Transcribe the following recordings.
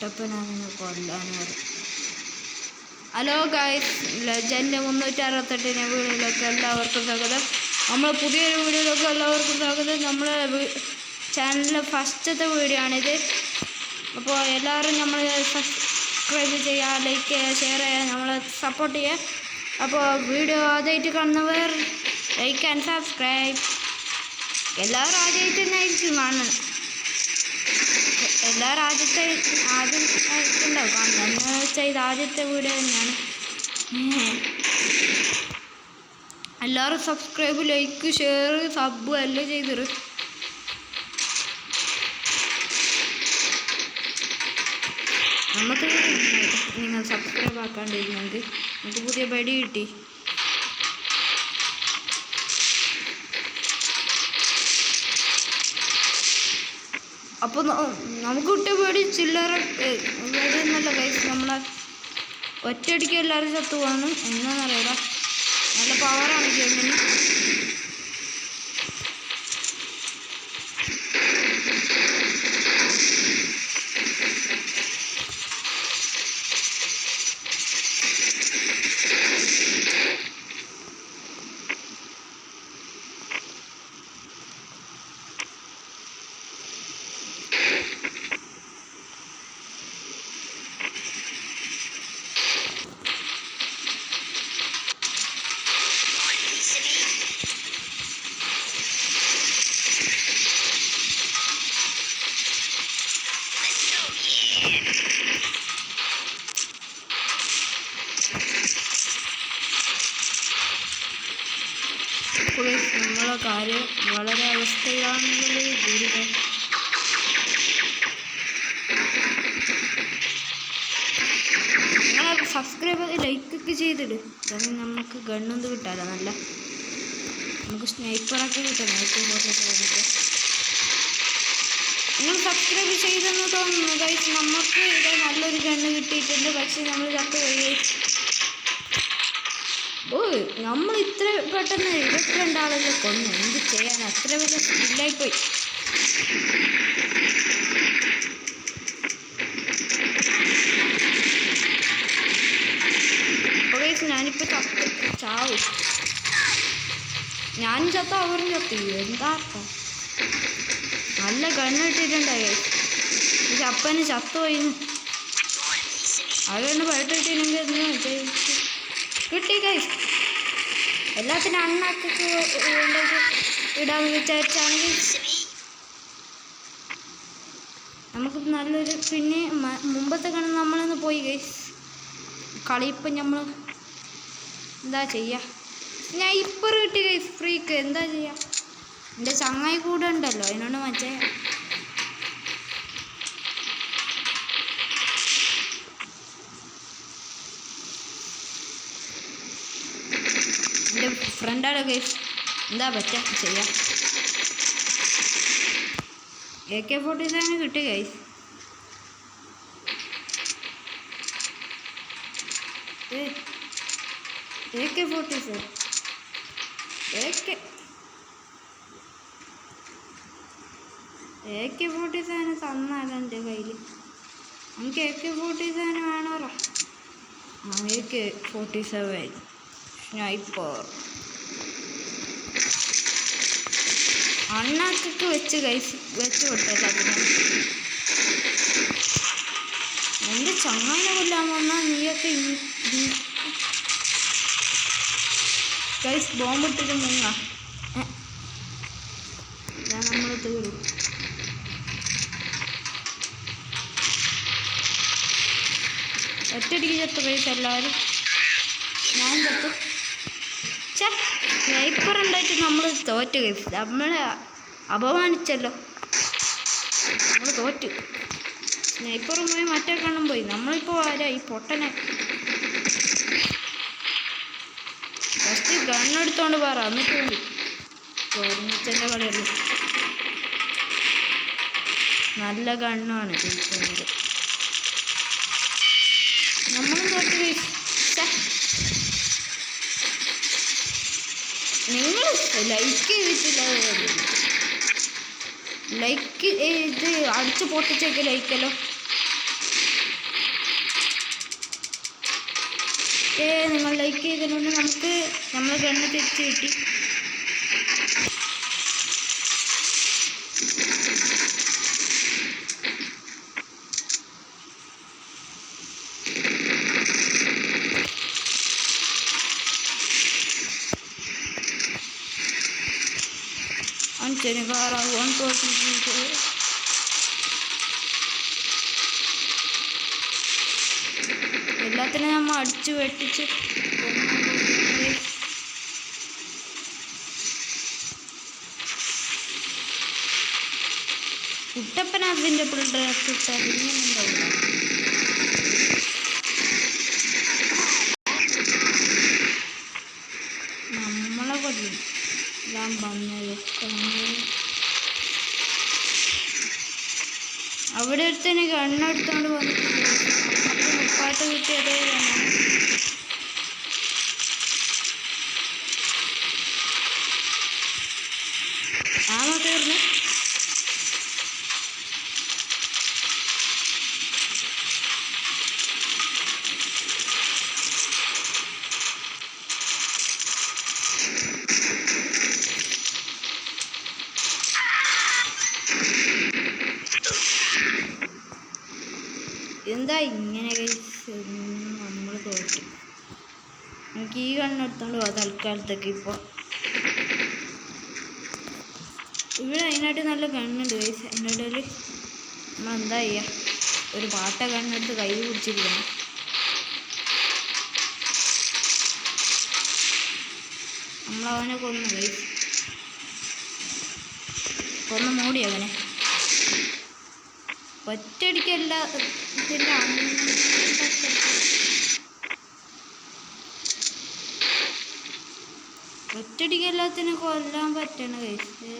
കുട്ടപ്പനാണെന്ന് കൊല്ലാന്ന് പറയും. Hello guys, legend 368 വീഡിയോയിലേക്ക് എല്ലാവർക്കും സ്വാഗതം. നമ്മൾ പുതിയൊരു വീഡിയോയിലേക്ക് എല്ലാവർക്കും സ്വാഗതം. നമ്മളെ ചാനലിലെ ഫസ്റ്റത്തെ വീഡിയോ ആണിത്. അപ്പോൾ എല്ലാവരും നമ്മൾ സബ്സ്ക്രൈബ് ചെയ്യുക, ലൈക്ക് ചെയ്യുക, ഷെയർ ചെയ്യുക, നമ്മളെ സപ്പോർട്ട് ചെയ്യുക. അപ്പോൾ വീഡിയോ ആദ്യമായിട്ട് കാണുന്നവർ ലൈക്ക് ആൻഡ് സബ്സ്ക്രൈബ്. എല്ലാവരും ആദ്യമായിട്ട് തന്നെ ആയിരിക്കും കാണണം. എല്ലാവരും ആദ്യമായിട്ടുണ്ടാവും കാണുന്നത്. എന്ന് വെച്ചാൽ ഇത് ആദ്യത്തെ വീഡിയോ തന്നെയാണ്. എല്ലാവരും സബ്സ്ക്രൈബ്, ലൈക്ക്, ഷെയർ, സബ് എല്ലാം ചെയ്തിട്ട് നമുക്ക് നിങ്ങൾ സബ്സ്ക്രൈബ് ആക്കാണ്ടിരുന്നെങ്കിൽ നമുക്ക് പുതിയ ബഡി കിട്ടി. അപ്പോൾ നമുക്ക് കിട്ടിയ പേടി ചില്ലറ പേടി എന്നല്ല കൈസ്. നമ്മളെ ഒറ്റയടിക്ക് എല്ലാവരും ചത്തു പോകാണ്. എന്താണെന്നറിയാം, നല്ല പവറാണ് ഗെയിമിന്. നമ്മളെ കാര്യം വളരെ അവസ്ഥയിലാണെന്നുള്ളത് ദൂരം. നിങ്ങളെ സബ്സ്ക്രൈബ് ലൈക്കൊക്കെ ചെയ്തിട്. കാരണം നമുക്ക് ഗണ്ണൊന്നും കിട്ടാലോ. നല്ല നമുക്ക് സ്നൈപ്പറൊക്കെ കിട്ടും. നിങ്ങൾ സബ്സ്ക്രൈബ് ചെയ്തെന്ന് തോന്നുന്നു ഗൈസ്. നമുക്ക് ഇത് നല്ലൊരു ഗണ്ണ് കിട്ടിയിട്ടുണ്ട്. പക്ഷെ നമ്മൾ ചത്തുപോയി. നമ്മൾ ഇത്ര പെട്ടെന്ന് 22 ആളല്ലേ കൊന്നു. എന്ത് ചെയ്യാൻ, അത്ര വലിയ സ്കില്ലായിപ്പോയി. ഞാനിപ്പോൾ ചാവും. ഞാനും ചത്ത, അവരും ചത്തു. എന്താ നല്ല ഗണ്ണ് കിട്ടിയിട്ടുണ്ടായി. പക്ഷെ അപ്പന് ചത്തുപോയി. അതുകൊണ്ട് പഴട്ട് കിട്ടിയില്ലെങ്കിൽ എന്ന് കിട്ടി ഗൈസ്. എല്ലാത്തിനും അണ്ണാക്കൊക്കെ ഇടാന്ന് വിചാരിച്ചാണെങ്കിൽ നമുക്ക് നല്ലൊരു പിന്നെ മുമ്പത്തെ കണ്ണ് നമ്മളൊന്ന് പോയി ഗൈസ്. കളി ഇപ്പം നമ്മൾ എന്താ ചെയ്യുക? സ്നൈപ്പർ കിട്ടി ഗൈസ്, ഫ്രീക്ക്. എന്താ ചെയ്യുക? എൻ്റെ ചങ്ങായി കൂടെ ഉണ്ടല്ലോ, അതിനോട് മറ്റേ എൻ്റെ ഫ്രണ്ടാണ് ഗൈസ്. എന്താ പറ്റുക ചെയ്യാം. AK-47 കിട്ടി ഗൈസ്. AK-47 തന്നാലോ എൻ്റെ കയ്യിൽ. എനിക്ക് AK-47 വേണോറ. AK-47 സ്നൈപ്പർ അണ്ണാക്കൊക്കെ വെച്ച് വിട്ടല്ല. അതിന് എൻ്റെ ചങ്ങാനെ കൊല്ലാൻ വന്നാൽ നീയൊക്കെ ഗൈസ് ബോംബിട്ടിട്ട് മുങ്ങ. ഞാൻ നമ്മൾ തീരും. ഒറ്റയടിക്ക് ചത്തു ഗൈസ് എല്ലാവരും. ഞാൻ ചത്തു. സ്നൈപ്പർ ഉണ്ടായിട്ട് നമ്മൾ തോറ്റു ഗൈസ്. നമ്മളെ അപമാനിച്ചല്ലോ. നമ്മൾ തോറ്റു. സ്നൈപ്പറും പോയി, മറ്റേ കണ്ണും പോയി. നമ്മളിപ്പോൾ ആരാ ഈ പൊട്ടനെ? ഫസ്റ്റ് ഗണ്ണെടുത്തോണ്ട് പറ, എന്നിട്ട് വേണ്ടി ഓർമ്മിച്ചെൻ്റെ കളിയല്ലോ. നല്ല ഗണ്ണാണ് ജയിക്കുന്നത്. നമ്മളും തോറ്റു ഗൈസ്. നിങ്ങൾ ലൈക്ക് ചെയ്തിട്ടില്ല. ലൈക്ക് ഇത് അടിച്ച് പൊട്ടിച്ചേക്ക് ലൈക്കല്ലോ. നിങ്ങൾ ലൈക്ക് ചെയ്തതുകൊണ്ട് നമുക്ക് നമ്മളെ ഗണ്ണ് തിരിച്ച് കിട്ടി. എല്ലാത്തിനും നമ്മൾ അടിച്ച് വെട്ടിച്ച് കുട്ടപ്പന അതിൻ്റെ പിള്ളേർക്ക് ഇട്ടാൽ ഇങ്ങനെ ഉണ്ടാവില്ല. നമ്മളെ കൊല്ലും എല്ലാം വന്നത് അവിടെ അടുത്തന്നെ കണ്ണെടുത്തോണ്ട് വന്നിട്ടുണ്ട്. നമുക്ക് മുപ്പാട്ട് കിട്ടിയതേ തന്നെ. ആണോ തീർന്ന്? എന്താ ഇങ്ങനെ നമ്മൾ തോറ്റും. നമുക്ക് ഈ കണ്ണെടുത്തോണ്ട് പോകാം തൽക്കാലത്തേക്ക്. ഇപ്പോൾ ഇവിടെ അതിനായിട്ട് നല്ല കണ്ണുണ്ട് ഗൈസ്. അതിൻ്റെ ഇടയിൽ നമ്മളെന്താ ചെയ്യുക, ഒരു പാട്ട കണ്ണെടുത്ത് കൈ പിടിച്ചിരിക്കണം. നമ്മളവനെ കൊന്നു ഗൈസ്, കൊന്ന് മൂടി അവനെ. ഒറ്റയടിക്കല്ല ഇതിൻ്റെ ഒറ്റയടിക്കെല്ലാത്തിനും കൊല്ലാൻ പറ്റണ ഗൈസ്.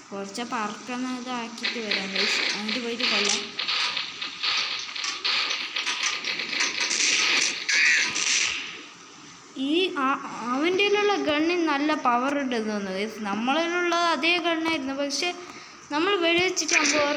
കുറച്ച് പറക്കുന്ന ഇതാക്കിയിട്ട് വരാം ഗൈസ്, എന്നിട്ട് പോയിട്ട് കൊല്ലാം. ഈ അവൻ്റെ കയ്യിലുള്ള ഗണ്ണിന് നല്ല പവർ ഉണ്ടെന്ന് തോന്നുന്നു ഗൈസ്. നമ്മളിലുള്ള അതേ ഗണ്ണായിരുന്നു, പക്ഷെ നമ്മൾ വെടിവെച്ചിട്ട് അമ്പവർ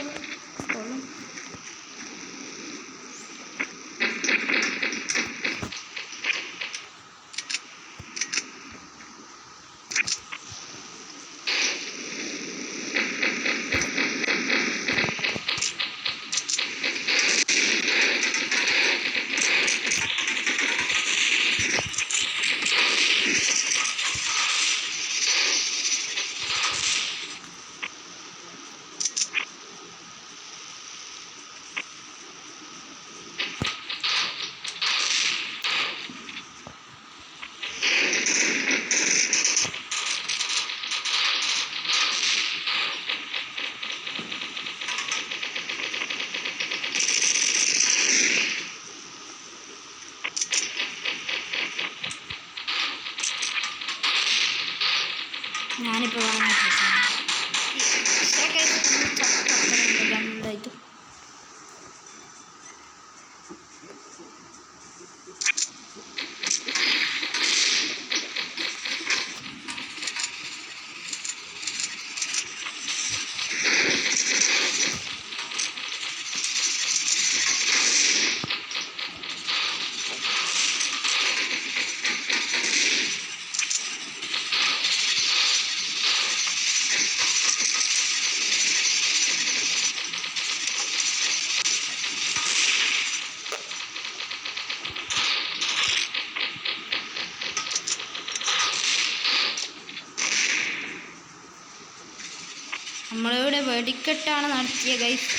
ഞാനിപ്പോൾ ഗണ്ണുണ്ടായിട്ട് നമ്മളിവിടെ വെടിക്കെട്ടാണ് നടത്തിയ ഗൈസ്.